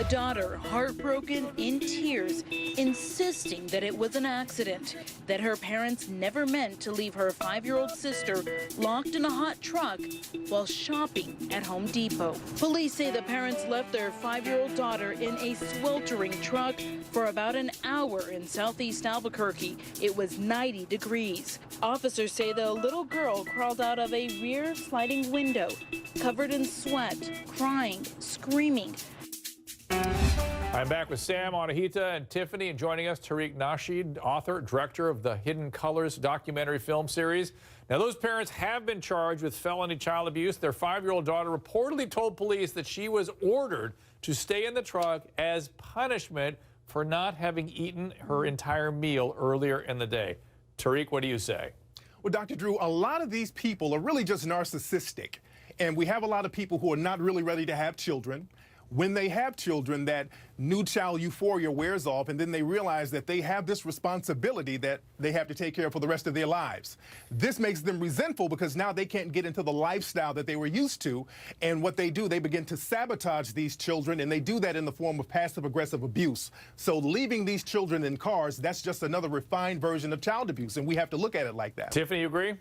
A daughter, heartbroken, in tears, insisting that it was an accident, that her parents never meant to leave her 5-year-old sister locked in a hot truck while shopping at Home Depot. Police say the parents left their 5-year-old daughter in a sweltering truck for about an hour in southeast Albuquerque. It was 90 degrees. Officers say the little girl crawled out of a rear sliding window, covered in sweat, crying, screaming. I'm back with Sam, Anahita, and Tiffany, and joining us, Tariq Nasheed, author, director of the Hidden Colors documentary film series. Now, those parents have been charged with felony child abuse. Their 5-year-old daughter reportedly told police that she was ordered to stay in the truck as punishment for not having eaten her entire meal earlier in the day. Tariq, what do you say? Well, Dr. Drew, a lot of these people are really just narcissistic. And we have a lot of people who are not really ready to have children. When they have children, that new child euphoria wears off, and then they realize that they have this responsibility that they have to take care of for the rest of their lives. This makes them resentful because now they can't get into the lifestyle that they were used to. And what they do, they begin to sabotage these children, and they do that in the form of passive-aggressive abuse. So leaving these children in cars, that's just another refined version of child abuse, and we have to look at it like that. Tiffany, you agree?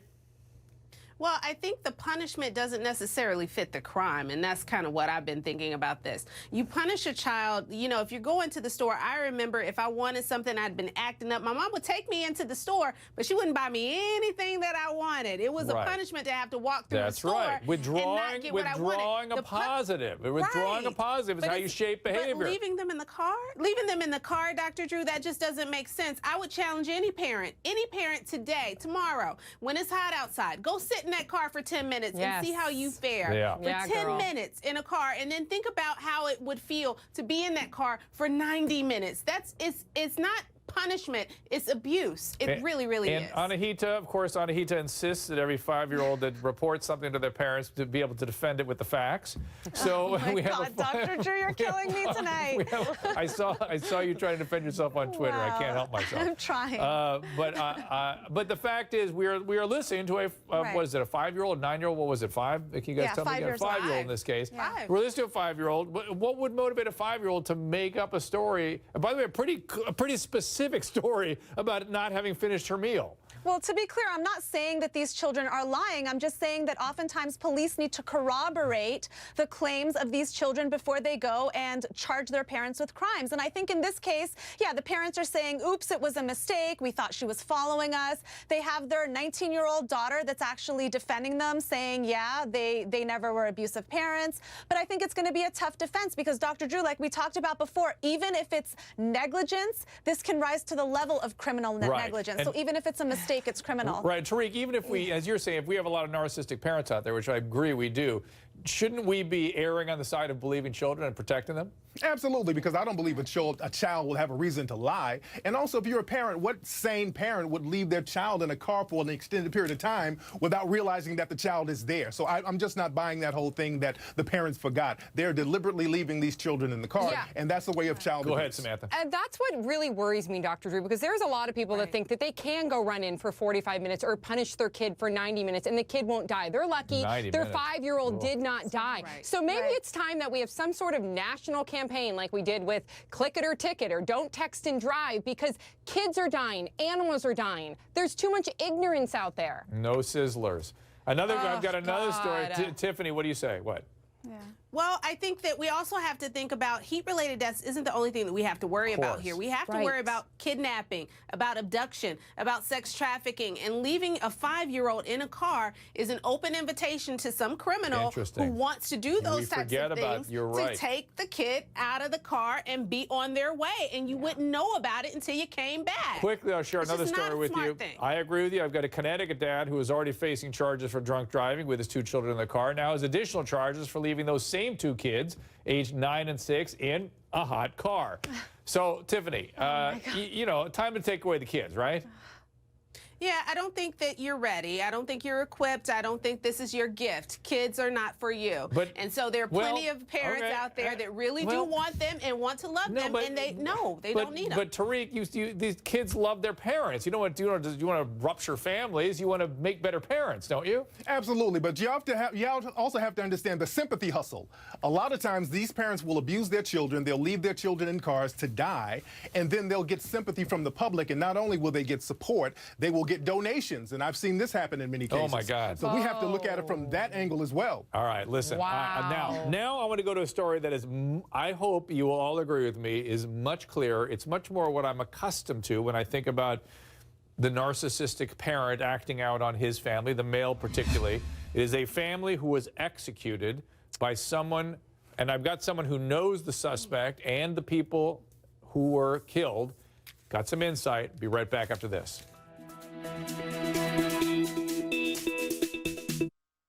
Well, I think the punishment doesn't necessarily fit the crime, and that's kind of what I've been thinking about this. You punish a child, you know, if you're going to the store, I remember if I wanted something, I'd been acting up. My mom would take me into the store, but she wouldn't buy me anything that I wanted. It was a punishment to have to walk through the store. That's right. Withdrawing a positive. Withdrawing a positive is how you shape behavior. But leaving them in the car, Dr. Drew, that just doesn't make sense. I would challenge any parent today, tomorrow, when it's hot outside, go sit in that car for 10 minutes and see how you fare for 10 minutes in a car, and then think about how it would feel to be in that car for 90 minutes. It's not punishment, it's abuse. It really is. And Anahita, of course, Anahita insists that every 5-year-old that reports something to their parents to be able to defend it with the facts. So we have Dr. Drew, you're killing me tonight. I saw you trying to defend yourself on Twitter. Wow. I can't help myself. I'm trying. But the fact is, we are listening to a what is it, a 5-year-old, 9-year-old? What was it, 5? Can you guys tell me again? 5-year-old in this case. Yeah. We're listening to a 5-year-old. What would motivate a 5-year-old to make up a story? And by the way, a pretty specific story about not having finished her meal. Well, to be clear, I'm not saying that these children are lying. I'm just saying that oftentimes police need to corroborate the claims of these children before they go and charge their parents with crimes. And I think in this case, yeah, the parents are saying, oops, it was a mistake. We thought she was following us. They have their 19-year-old daughter that's actually defending them, saying, yeah, they never were abusive parents. But I think it's going to be a tough defense because, Dr. Drew, like we talked about before, even if it's negligence, this can rise to the level of criminal negligence. So even if it's a mistake, it's criminal. Right, Tariq, even if we, as you're saying, if we have a lot of narcissistic parents out there, which I agree we do, shouldn't we be erring on the side of believing children and protecting them? Absolutely, because I don't believe a child will have a reason to lie. And also, if you're a parent, what sane parent would leave their child in a car for an extended period of time without realizing that the child is there? So I'm just not buying that whole thing that the parents forgot. They're deliberately leaving these children in the car, and that's the way of child abuse. Go ahead, Samantha. And that's what really worries me, Dr. Drew, because there's a lot of people that think that they can go run in for 45 minutes or punish their kid for 90 minutes and the kid won't die. They're lucky their 5-year-old did not die. So maybe it's time that we have some sort of national campaign like we did with Click It or Ticket or Don't Text and Drive, because kids are dying, animals are dying. There's too much ignorance out there. No sizzlers. I've got another story. Tiffany, what do you say? What? Yeah. Well, I think that we also have to think about heat-related deaths isn't the only thing that we have to worry about here. We have to worry about kidnapping, about abduction, about sex trafficking, and leaving a 5-year-old in a car is an open invitation to some criminal who wants to do those types of things to take the kid out of the car and be on their way, and you wouldn't know about it until you came back. Quickly, I'll share another story with you. I agree with you. I've got a Connecticut dad who is already facing charges for drunk driving with his 2 children in the car. Now has additional charges for leaving those same 2 kids, aged 9 and 6, in a hot car. So, Tiffany, you know, time to take away the kids, right? Yeah, I don't think that you're ready. I don't think you're equipped. I don't think this is your gift. Kids are not for you. And so there are plenty of parents out there that really do want them and want to love them, and they don't need them. But Tariq, these kids love their parents. You want to rupture families. You want to make better parents, don't you? Absolutely, but you also have to understand the sympathy hustle. A lot of times these parents will abuse their children. They'll leave their children in cars to die, and then they'll get sympathy from the public, and not only will they get support, they will get donations, and I've seen this happen in many cases. Oh my God! So we have to look at it from that angle as well. All right, listen. Wow. Now I want to go to a story that is, I hope you will all agree with me, is much clearer. It's much more what I'm accustomed to when I think about the narcissistic parent acting out on his family, the male particularly. It is a family who was executed by someone, and I've got someone who knows the suspect and the people who were killed. Got some insight. Be right back after this.